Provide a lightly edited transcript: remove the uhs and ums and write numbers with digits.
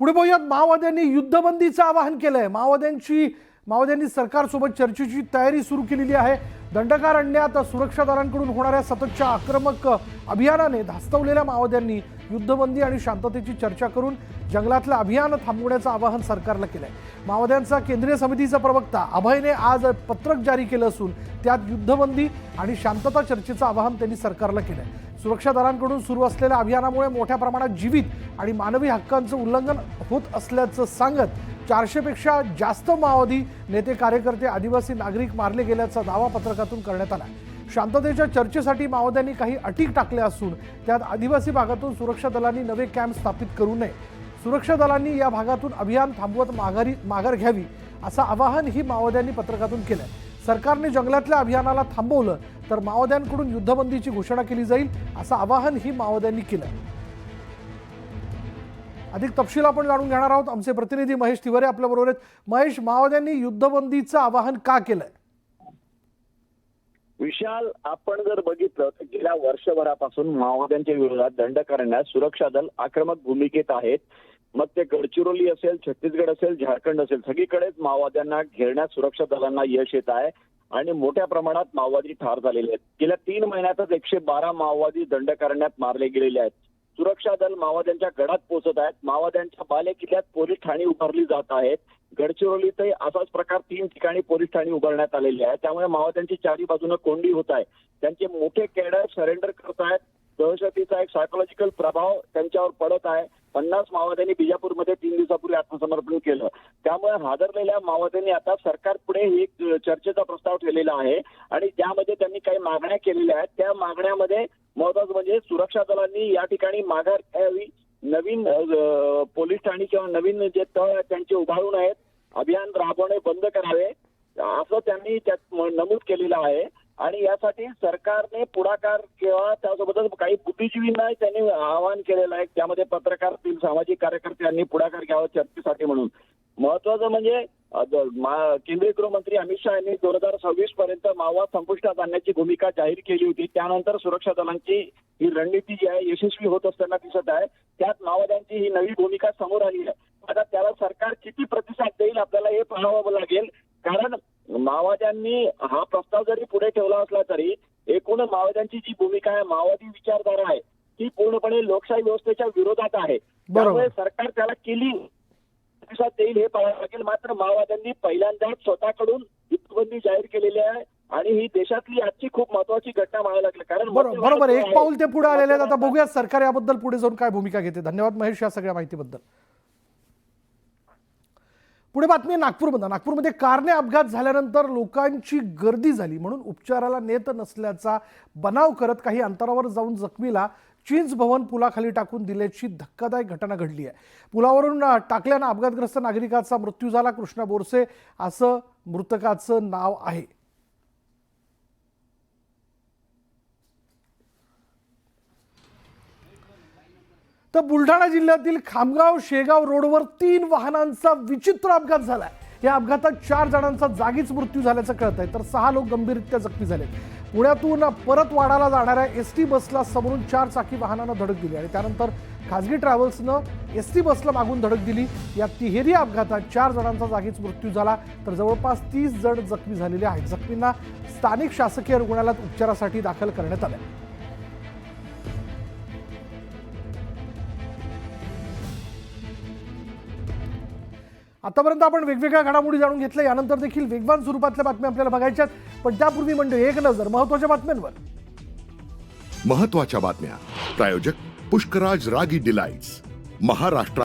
पुढे पाहूयात, माओवाद्यांनी युद्धबंदीचं आवाहन केलंय। माओवाद्यांनी सरकारसोबत चर्चेची तयारी सुरू केलेली आहे। दंडकारण्यात सुरक्षा दलांकडून होणाऱ्या सततच्या आक्रमक अभियानाने धास्तवलेल्या माओवाद्यांनी युद्धबंदी आणि शांततेची चर्चा करून जंगलातलं अभियान थांबवण्याचं आवाहन सरकारला केलंय। माओवाद्यांचा केंद्रीय समितीचा प्रवक्ता अभयने आज पत्रक जारी केलं असून त्यात युद्धबंदी आणि शांतता चर्चेचं आवाहन त्यांनी सरकारला केलंय। सुरक्षा दलांकडून सुरू असलेल्या अभियानामुळे मोठ्या प्रमाणात जीवित आणि मानवी हक्कांचं उल्लंघन होत असल्याचं सांगत 400 पेक्षा जास्त माओवादी नेते, कार्यकर्ते, आदिवासी नागरिक मारले गेल्याचा दावा पत्रकातून करण्यात आला। शांततेच्या चर्चेसाठी माओवाद्यांनी काही अटी टाकल्या असून त्यात आदिवासी भागातून सुरक्षा दलांनी नवे कॅम्प स्थापित करू नये, सुरक्षा दलांनी या भागातून अभियान थांबवत माघार घ्यावी असं आवाहन ही माओवाद्यांनी पत्रकातून केलंय। सरकारने जंगलातल्या अभियानाला थांबवलं तर माओवाद्यांकडून युद्धबंदीची घोषणा केली जाईल असं आवाहन ही माओवाद्यांनी केलं। अधिक तपशील आपण जाणून घेणार आहोत। आमचे प्रतिनिधी महेश तिवारी आपल्या बरोबर आहेत। महेश, माओवाद्यांनी युद्धबंदीचं आवाहन का केलंय? विशाल, आपण जर बघितलं तर गेल्या वर्षभरापासून माओवाद्यांच्या विरोधात दंडकारण्यात सुरक्षा दल आक्रमक भूमिकेत आहेत। मग ते गडचिरोली असेल, छत्तीसगड असेल, झारखंड असेल, सगळीकडेच माओवाद्यांना घेरण्यात सुरक्षा दलांना यश येत आहे आणि मोठ्या प्रमाणात माओवादी ठार झालेले आहेत। गेल्या 3 महिन्यातच 112 माओवादी दंडकारण्यात मारले गेलेले आहेत। सुरक्षा दल माओवाद्यांच्या गडात पोहोचत आहेत। माओवाद्यांच्या बाले किल्ल्यात पोलीस ठाणी उभारली जात आहेत। गडचिरोलीतही असाच प्रकार 3 ठिकाणी पोलीस ठाणी उभारण्यात आलेली आहे। त्यामुळे माओवाद्यांची चारी बाजूने कोंडी होत आहे। त्यांचे मोठे कॅडर सरेंडर करत आहेत। दहशतीचा एक सायकोलॉजिकल प्रभाव त्यांच्यावर पडत आहे। 50 माओवाद्यांनी बिजापूरमध्ये 3 दिवसापूर्वी आत्मसमर्पण केलं। त्यामुळे हादरलेल्या माओवाद्यांनी आता सरकार पुढे एक चर्चेचा प्रस्ताव ठेवलेला आहे आणि त्यामध्ये त्यांनी काही मागण्या केलेल्या आहेत। त्या मागण्यामध्ये महत्त्वाचं म्हणजे सुरक्षा दलांनी या ठिकाणी माघार घ्यावी, नवीन पोलीस ठाणी किंवा नवीन जे तळ आहेत त्यांचे उभारून आहेत, अभियान राबवणे बंद करावे असं त्यांनी त्यात नमूद केलेलं आहे। आणि यासाठी सरकारने पुढाकार किंवा त्यासोबतच काही बुद्धिजीवींना त्यांनी आवाहन केलेलं आहे। त्यामध्ये पत्रकार, सामाजिक कार्यकर्ते यांनी पुढाकार घ्यावा चर्चेसाठी म्हणून। महत्वाचं म्हणजे केंद्रीय गृहमंत्री अमित शहा यांनी 2026 पर्यंत माओवाद संपुष्टात आणण्याची भूमिका जाहीर केली होती। त्यानंतर सुरक्षा दलांची ही रणनीती जी आहे यशस्वी होत असताना दिसत आहे। त्यात माओवाद्यांची ही नवी भूमिका समोर आली आहे। आता त्याला सरकार किती प्रतिसाद देईल आपल्याला हे पाहावं लागेल, कारण माओवाद्यांनी हा प्रस्ताव जरी पुढे ठेवला असला तरी एकूण माओवाद्यांची जी भूमिका आहे, माओवादी विचारधारा आहे, ती पूर्णपणे लोकशाही व्यवस्थेच्या विरोधात आहे। त्यामुळे सरकार त्याला किती प्रतिसाद देईल हे पाहावं लागेल। मात्र माओवाद्यांनी पहिल्यांदाच स्वतःकडून युद्धबंदी जाहीर केलेली आहे आणि ही देशातली आजची खूप महत्वाची घटना म्हणायला लागली। कारण बरोबर, एक पाऊल ते पुढे आलेले आहेत। आता बघूया सरकार याबद्दल पुढे जाऊन काय भूमिका घेते। धन्यवाद महेश या सगळ्या माहितीबद्दल। पुढे बातमी नागपूरमध्ये कारने अपघात झाल्यानंतर लोकांची गर्दी झाली म्हणून उपचाराला नेत नसल्याचा बनाव करत काही अंतरावर जाऊन जखमीला चिंच भवन पुलाखाली टाकून दिल्याची धक्कादायक घटना घडली आहे। पुलावरून टाकल्यानं अपघातग्रस्त नागरिकाचा मृत्यू झाला। कृष्णा बोरसे असं मृतकाचं नाव आहे। तर बुलढाणा जिल्ह्यातील खामगाव शेगाव रोडवर 3 वाहनांचा विचित्र अपघात झालाय। या अपघातात 4 जणांचा जागीच मृत्यू झाल्याचं कळत आहे, तर 6 लोक गंभीररित्या जखमी झाले। पुण्यातून परत वाडाला जाणाऱ्या एसटी बसला समोरून 4 चाकी वाहनानं धडक दिली आणि त्यानंतर खासगी ट्रॅव्हल्सनं एसटी बसला मागून धडक दिली। या तिहेरी अपघातात 4 जणांचा जागीच मृत्यू झाला, तर जवळपास 30 जण जखमी झालेले आहेत। जखमींना स्थानिक शासकीय रुग्णालयात उपचारासाठी दाखल करण्यात आले। आतापर्यंत आपण वेगवेगळ्या घडामोडी जाणून घेतल्या। यानंतर देखील वेगवान स्वरूपातल्या बातम्या आपल्याला बघायच्यात, पण त्यापूर्वी म्हणजे एक नजर महत्त्वाच्या बातम्यांवर। महत्त्वाच्या बातम्या प्रायोजक पुष्कराज रागी डिलाइट्स, महाराष्ट्र।